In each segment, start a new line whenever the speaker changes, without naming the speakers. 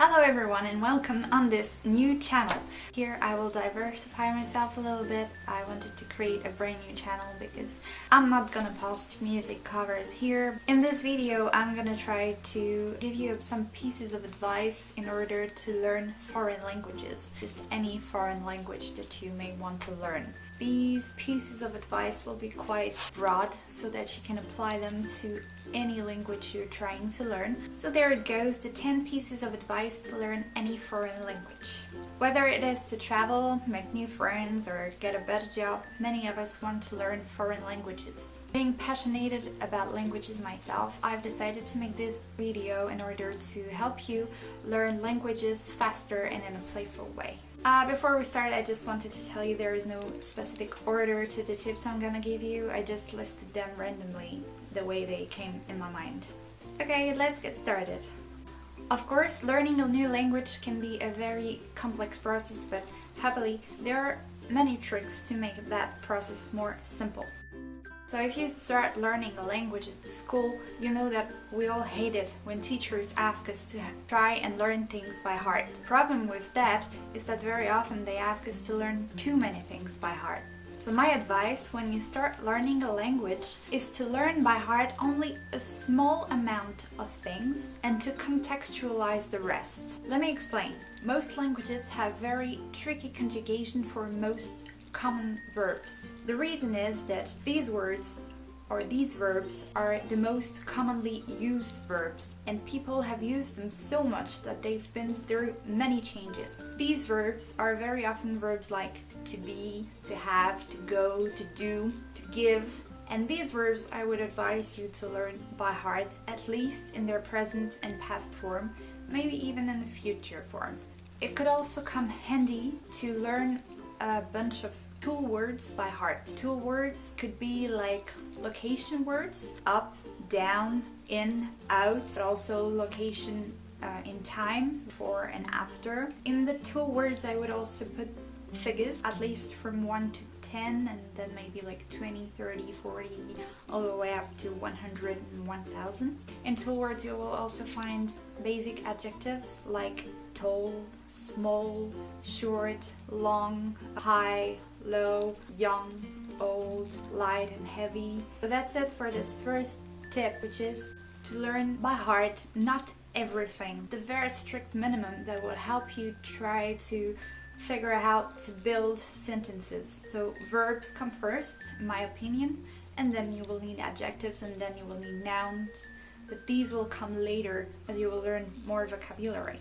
Hello everyone and welcome on this new channel. Here I will diversify myself a little bit. I wanted to create a brand new channel because I'm not gonna post music covers here. In this video I'm gonna try to give you some pieces of advice in order to learn foreign languages. Just any foreign language that you may want to learn. These pieces of advice will be quite broad so that you can apply them to any language you're trying to learn. So there it goes, the 10 pieces of advice to learn any foreign language. Whether it is to travel, make new friends or get a better job, many of us want to learn foreign languages. Being passionate about languages myself, I've decided to make this video in order to help you learn languages faster and in a playful way. Before we start, I just wanted to tell you there is no specific order to the tips I'm gonna give you. I just listed them randomly, the way they came in my mind. Okay, let's get started. Of course, learning a new language can be a very complex process, but happily, there are many tricks to make that process more simple. So if you start learning a language at school, you know that we all hate it when teachers ask us to try and learn things by heart. The problem with that is that very often they ask us to learn too many things by heart. So my advice when you start learning a language is to learn by heart only a small amount of things and to contextualize the rest. Let me explain. Most languages have very tricky conjugation for most common verbs. The reason is that these words or these verbs are the most commonly used verbs, and people have used them so much that they've been through many changes. These verbs are very often verbs like to be, to have, to go, to do, to give, and these verbs I would advise you to learn by heart, at least in their present and past form, maybe even in the future form. It could also come handy to learn a bunch of tool words by heart. Tool words could be like location words, up, down, in, out, but also location in time, before and after. In the tool words I would also put figures, at least from 1 to 10, and then maybe like 20, 30, 40, all the way up to 100 and 1000. In tool words you will also find basic adjectives like tall, small, short, long, high, low, young, old, light and heavy. So that's it for this first tip, which is to learn by heart not everything. The very strict minimum that will help you try to figure out how to build sentences. So verbs come first, in my opinion, and then you will need adjectives and then you will need nouns, but these will come later as you will learn more vocabulary.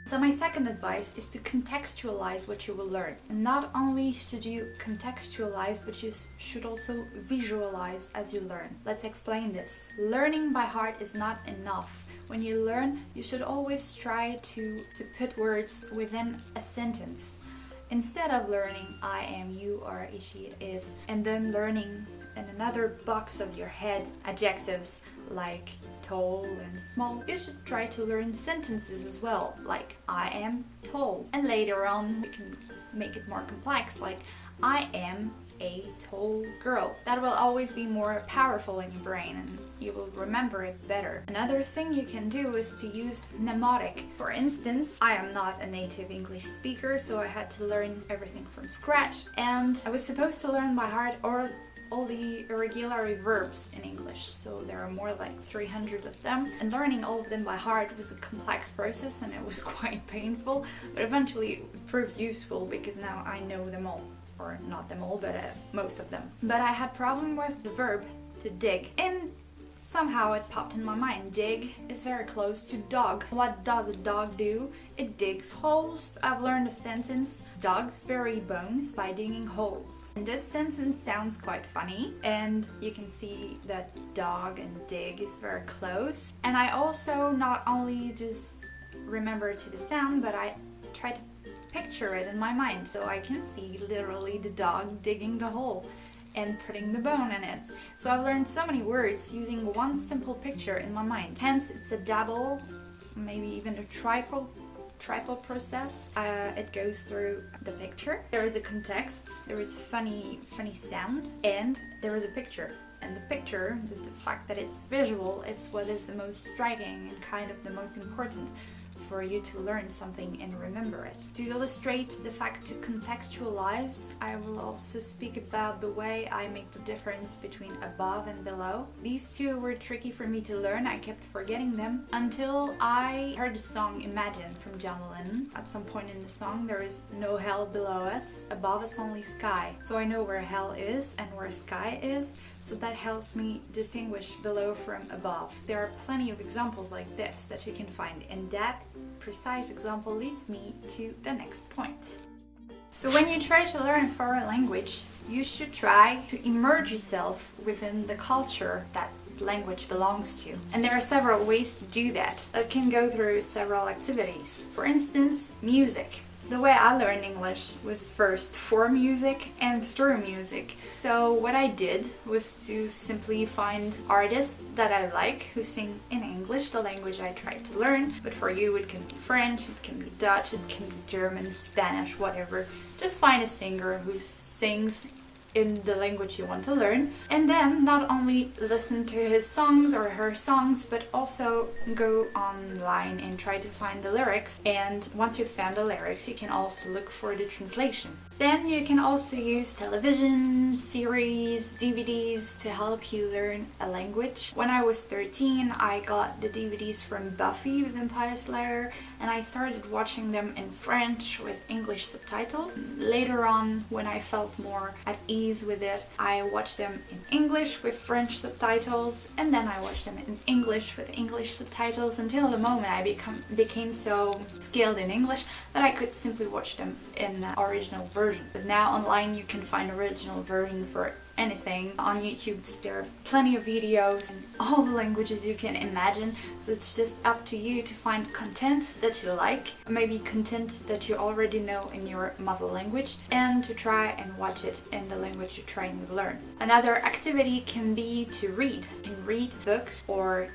So my second advice is to contextualize what you will learn. Not only should you contextualize, but you should also visualize as you learn. Let's explain this. Learning by heart is not enough. When you learn, you should always try to put words within a sentence. Instead of learning I am, you are, she, is, and then learning in another box of your head adjectives like tall and small, you should try to learn sentences as well, like I am tall. And later on we can make it more complex, like I am a tall girl. That will always be more powerful in your brain and you will remember it better. Another thing you can do is to use mnemotic. For instance, I am not a native English speaker, so I had to learn everything from scratch, and I was supposed to learn by heart all the irregular verbs in English, so there are more like 300 of them, and learning all of them by heart was a complex process and it was quite painful, but eventually it proved useful because now I know them all. Or not them all, but most of them. But I had problem with the verb to dig, and somehow it popped in my mind. Dig is very close to dog. What does a dog do? It digs holes. I've learned a sentence, dogs bury bones by digging holes. And this sentence sounds quite funny, and you can see that dog and dig is very close. And I also not only just remember to the sound, but I try to picture it in my mind, so I can see literally the dog digging the hole and putting the bone in it. So I've learned so many words using one simple picture in my mind. Hence it's a double, maybe even a triple process. It goes through the picture. There is a context, there is funny sound, and there is a picture. And the picture, the fact that it's visual, it's what is the most striking and kind of the most important. for you to learn something and remember it. To illustrate the fact to contextualize, I will also speak about the way I make the difference between above and below. These two were tricky for me to learn. I kept forgetting them until I heard the song Imagine from John Lennon. At some point in the song there is no hell below us, above us only sky. So I know where hell is and where sky is, so that helps me distinguish below from above. There are plenty of examples like this that you can find, and that precise example leads me to the next point. So when you try to learn a foreign language, you should try to immerse yourself within the culture that language belongs to. And there are several ways to do that. It can go through several activities. For instance, music. The way I learned English was first for music and through music. So what I did was to simply find artists that I like who sing in English, the language I tried to learn. But for you it can be French, it can be Dutch, it can be German, Spanish, whatever. Just find a singer who sings in the language you want to learn, and then not only listen to his songs or her songs, but also go online and try to find the lyrics. And once you've found the lyrics, you can also look for the translation. Then you can also use television, series, DVDs to help you learn a language. When I was 13, I got the DVDs from Buffy the Vampire Slayer, and I started watching them in French with English subtitles. Later on, when I felt more at ease with it, I watched them in English with French subtitles, and then I watched them in English with English subtitles until the moment I became so skilled in English that I could simply watch them in the original version. But now online you can find original version for anything. On YouTube there are plenty of videos in all the languages you can imagine, so it's just up to you to find content that you like, maybe content that you already know in your mother language, and to try and watch it in the language you're trying to learn. Another activity can be to read. You can read books or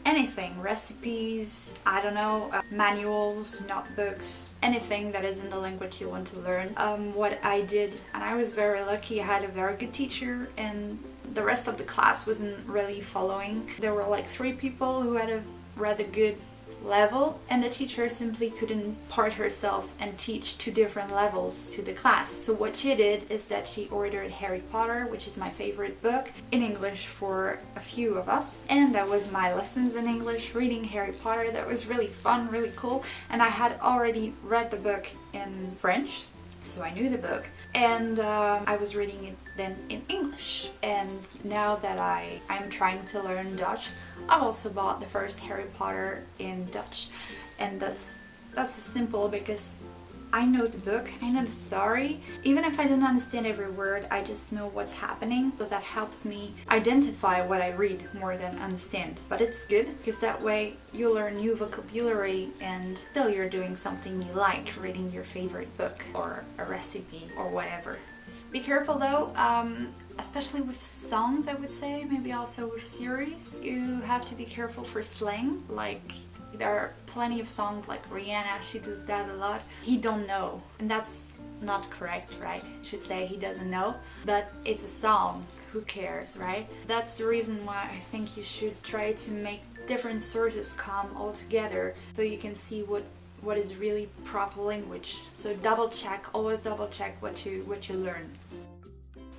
anything, recipes, I don't know, manuals, notebooks, anything that is in the language you want to learn. What I did, and I was very lucky, I had a very good teacher, and the rest of the class wasn't really following. There were like 3 people who had a rather good level, and the teacher simply couldn't part herself and teach 2 different levels to the class. So what she did is that she ordered Harry Potter, which is my favorite book, in English for a few of us, and that was my lessons in English, reading Harry Potter. That was really fun, really cool, and I had already read the book in French, so I knew the book, and I was reading it then in English. And now that I'm trying to learn Dutch, I've also bought the first Harry Potter in Dutch, and that's simple because I know the book, I know the story. Even if I don't understand every word, I just know what's happening, so that helps me identify what I read more than understand. But it's good because that way you learn new vocabulary and still you're doing something you like, reading your favorite book or a recipe or whatever. Be careful though, especially with songs, I would say, maybe also with series. You have to be careful for slang. Like, there are plenty of songs like Rihanna, she does that a lot. He don't know, and that's not correct, right? I should say he doesn't know, but it's a song, who cares, right? That's the reason why I think you should try to make different sources come all together so you can see what is really proper language. So always double check what you learn.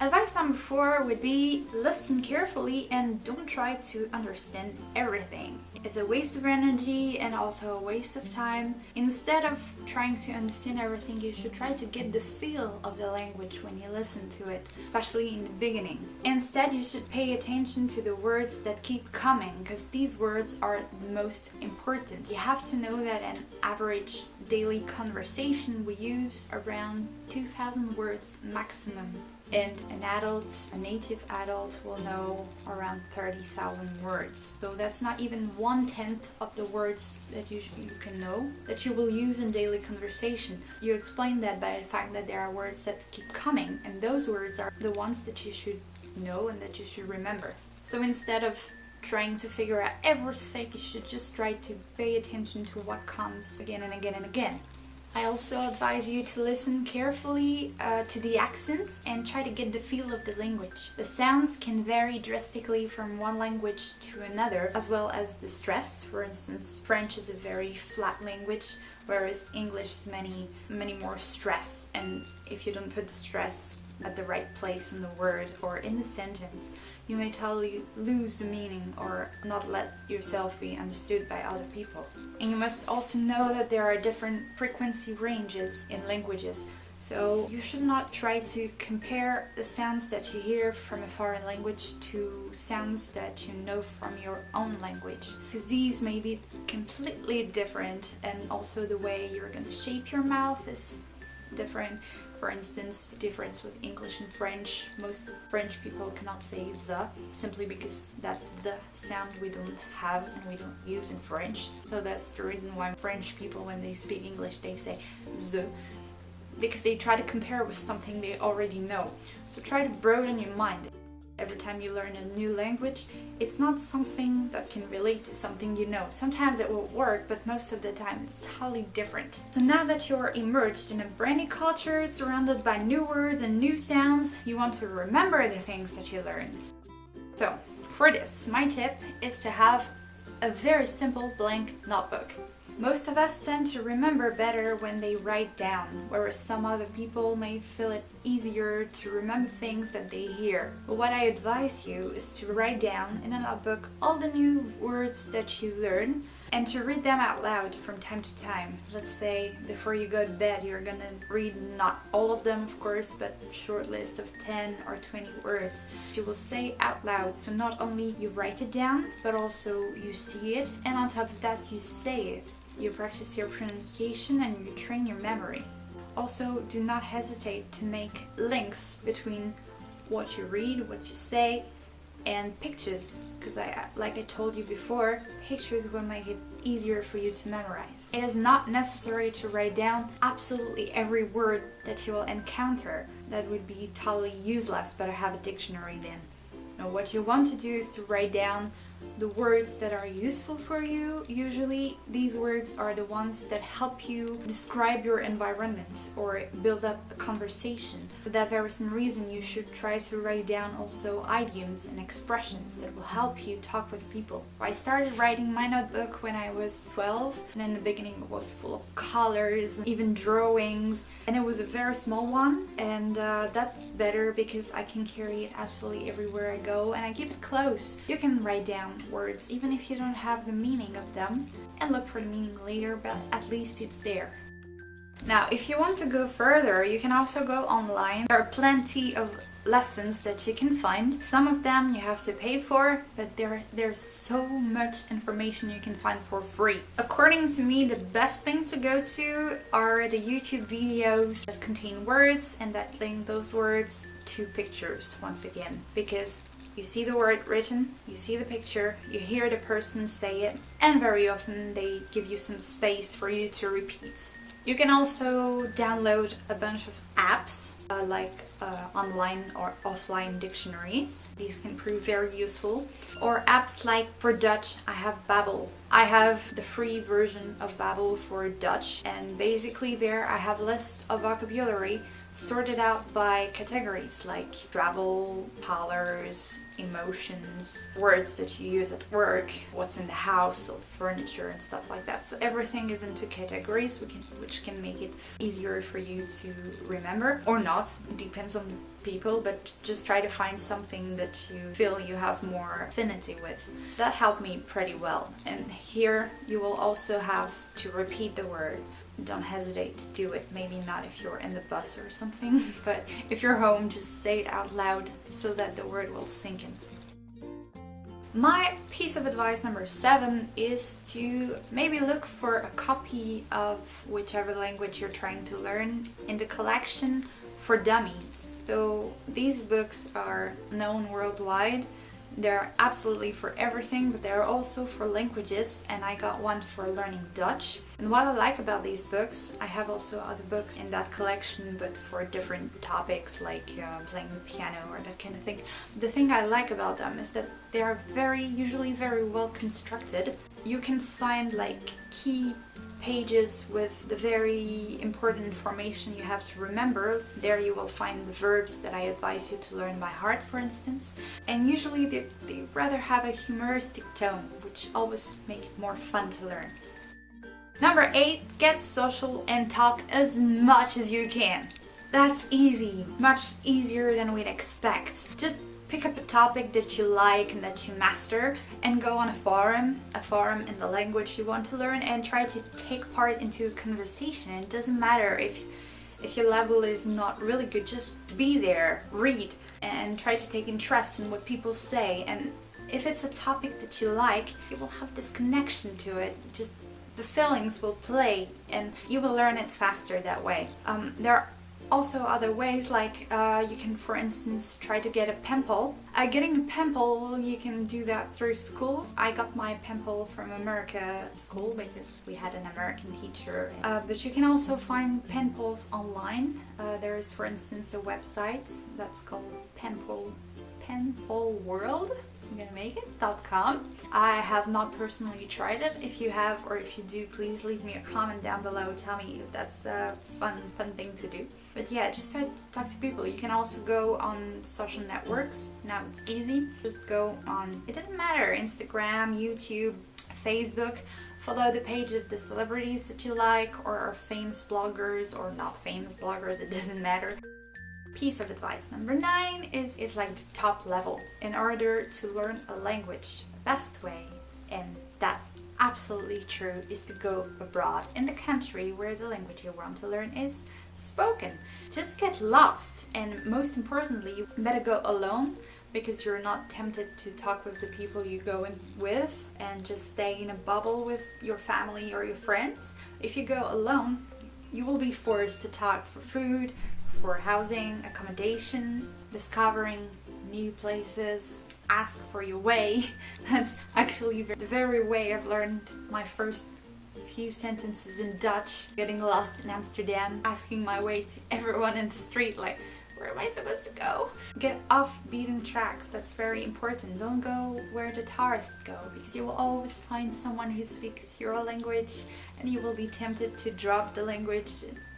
Advice number 4 would be listen carefully and don't try to understand everything. It's a waste of energy and also a waste of time. Instead of trying to understand everything, you should try to get the feel of the language when you listen to it, especially in the beginning. Instead, you should pay attention to the words that keep coming, because these words are the most important. You have to know that an average daily conversation we use around 2,000 words maximum. And a native adult will know around 30,000 words. So that's not even 1/10 of the words that you can know that you will use in daily conversation. You explain that by the fact that there are words that keep coming, and those words are the ones that you should know and that you should remember. So instead of trying to figure out everything, you should just try to pay attention to what comes again and again and again. I also advise you to listen carefully to the accents and try to get the feel of the language. The sounds can vary drastically from one language to another, as well as the stress. For instance, French is a very flat language, whereas English is many more stress, and if you don't put the stress at the right place in the word or in the sentence, you may totally lose the meaning or not let yourself be understood by other people. And you must also know that there are different frequency ranges in languages, so you should not try to compare the sounds that you hear from a foreign language to sounds that you know from your own language, because these may be completely different, and also the way you're going to shape your mouth is different. For instance, the difference with English and French. Most French people cannot say the, simply because that the sound we don't have and we don't use in French. So that's the reason why French people, when they speak English, they say the, because they try to compare with something they already know. So try to broaden your mind. Every time you learn a new language, it's not something that can relate to something you know. Sometimes it will work, but most of the time it's totally different. So now that you're immersed in a brand new culture, surrounded by new words and new sounds, you want to remember the things that you learned. So for this, my tip is to have a very simple blank notebook. Most of us tend to remember better when they write down, whereas some other people may feel it easier to remember things that they hear. But what I advise you is to write down in a notebook all the new words that you learn and to read them out loud from time to time. Let's say before you go to bed you're gonna read not all of them, of course, but a short list of 10 or 20 words you will say out loud. So not only you write it down, but also you see it, and on top of that you say it. You practice your pronunciation and you train your memory. Also, do not hesitate to make links between what you read, what you say, and pictures, because like I told you before, pictures will make it easier for you to memorize. It is not necessary to write down absolutely every word that you will encounter. That would be totally useless. Better have a dictionary then. Now, what you want to do is to write down the words that are useful for you. Usually these words are the ones that help you describe your environment or build up a conversation. For that very same reason, you should try to write down also idioms and expressions that will help you talk with people. I started writing my notebook when I was 12, and in the beginning it was full of colors, even drawings, and it was a very small one, and that's better because I can carry it absolutely everywhere I go, and I keep it close. You can write down words even if you don't have the meaning of them and look for the meaning later, but at least it's there. Now, if you want to go further, you can also go online. There are plenty of lessons that you can find. Some of them you have to pay for, but there's so much information you can find for free. According to me, the best thing to go to are the YouTube videos that contain words and that link those words to pictures once again, because you see the word written, you see the picture, you hear the person say it, and very often they give you some space for you to repeat. You can also download a bunch of apps like online or offline dictionaries. These can prove very useful. Or apps like, for Dutch, I have Babbel. I have the free version of Babbel for Dutch, and basically there I have lists of vocabulary sorted out by categories like travel, colors, emotions, words that you use at work, what's in the house, so furniture and stuff like that. So everything is into categories, which can make it easier for you to remember, or not. It depends on people, but just try to find something that you feel you have more affinity with. That helped me pretty well. And here you will also have to repeat the word. Don't hesitate to do it. Maybe not if you're in the bus or something, but if you're home, just say it out loud so that the word will sink in. My piece of advice number 7 is to maybe look for a copy of whichever language you're trying to learn in the collection for dummies. So these books are known worldwide. They're absolutely for everything, but they're also for languages, and I got one for learning Dutch. And what I like about these books, I have also other books in that collection, but for different topics like playing the piano or that kind of thing. The thing I like about them is that they are usually very well constructed. You can find like key pages with the very important information you have to remember. There you will find the verbs that I advise you to learn by heart, for instance. And usually they rather have a humoristic tone, which always make it more fun to learn. Number 8, get social and talk as much as you can. That's easy, much easier than we'd expect. Just pick up a topic that you like and that you master and go on a forum in the language you want to learn, and try to take part into a conversation. It doesn't matter if your level is not really good, just be there, read, and try to take interest in what people say. And if it's a topic that you like, you will have this connection to it. Just the feelings will play and you will learn it faster that way. There are also other ways, like you can, for instance, try to get a pen pal. Getting a pen pal, you can do that through school. I got my pen pal from America at school because we had an American teacher. But you can also find pen pals online. There is, for instance, a website that's called Penpal World. I'm gonna make it.com. I have not personally tried it. If you have, or if you do, please leave me a comment down below. Tell me if that's a fun thing to do. But yeah, just try to talk to people. You can also go on social networks. Now it's easy. Just go on, it doesn't matter, Instagram, YouTube, Facebook. Follow the page of the celebrities that you like, or famous bloggers or not famous bloggers, it doesn't matter. Piece of advice number 9 is like the top level. In order to learn a language, the best way, and that's absolutely true, is to go abroad in the country where the language you want to learn is spoken. Just get lost, and most importantly, you better go alone, because you're not tempted to talk with the people you go in with and just stay in a bubble with your family or your friends. If you go alone, you will be forced to talk for food, for housing, accommodation, discovering new places, ask for your way. That's actually the very way I've learned my first few sentences in Dutch, getting lost in Amsterdam, asking my way to everyone in the street, like, where am I supposed to go? Get off beaten tracks, that's very important. Don't go where the tourists go, because you will always find someone who speaks your language, and you will be tempted to drop the language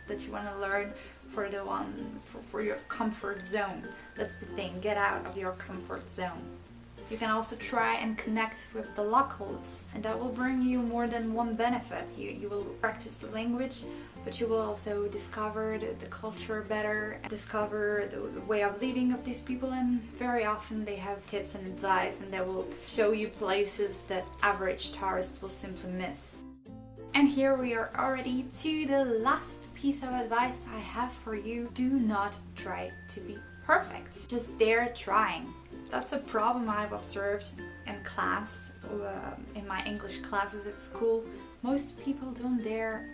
that you want to learn for your comfort zone. That's the thing, get out of your comfort zone. You can also try and connect with the locals, and that will bring you more than one benefit. You will practice the language, but you will also discover the culture better, discover the way of living of these people, and very often they have tips and advice, and they will show you places that average tourists will simply miss. And here we are already to the last piece of advice I have for you. Do not try to be perfect. Just dare trying. That's a problem I've observed in class, in my English classes at school. Most people don't dare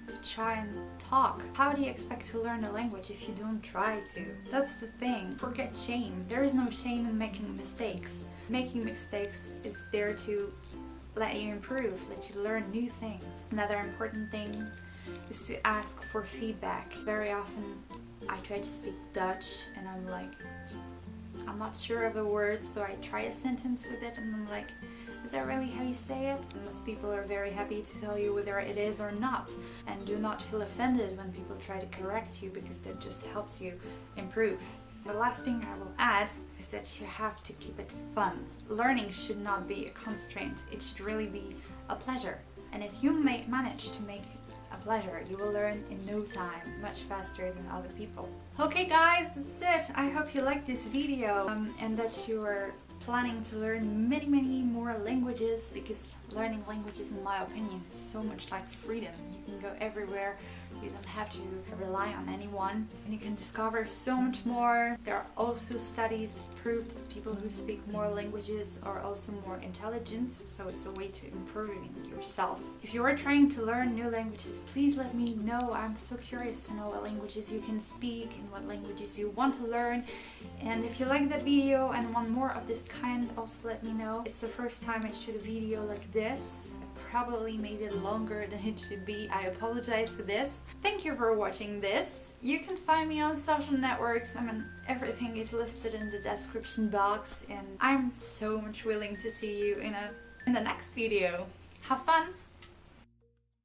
to try and talk. How do you expect to learn a language if you don't try to? That's the thing. Forget shame. There is no shame in making mistakes. Making mistakes is there to let you improve, let you learn new things. Another important thing is to ask for feedback. Very often I try to speak Dutch and I'm like, I'm not sure of the words, so I try a sentence with it and I'm like, is that really how you say it? And most people are very happy to tell you whether it is or not. And do not feel offended when people try to correct you, because that just helps you improve. The last thing I will add is that you have to keep it fun. Learning should not be a constraint, it should really be a pleasure. And if you manage to make a pleasure, you will learn in no time, much faster than other people. Okay guys, that's it. I hope you liked this video and that you are planning to learn many more languages, because learning languages, in my opinion, is so much like freedom. You can go everywhere, you don't have to rely on anyone, and you can discover so much more. There are also studies that prove that people who speak more languages are also more intelligent, so it's a way to improving yourself. If you are trying to learn new languages, please let me know. I'm so curious to know what languages you can speak and what languages you want to learn. And if you like that video and want more of this kind, also let me know. It's the first time I shoot a video like this. I probably made it longer than it should be. I apologize for this. Thank you for watching this. You can find me on social networks. I mean, everything is listed in the description box, and I'm so much willing to see you in the next video. Have fun!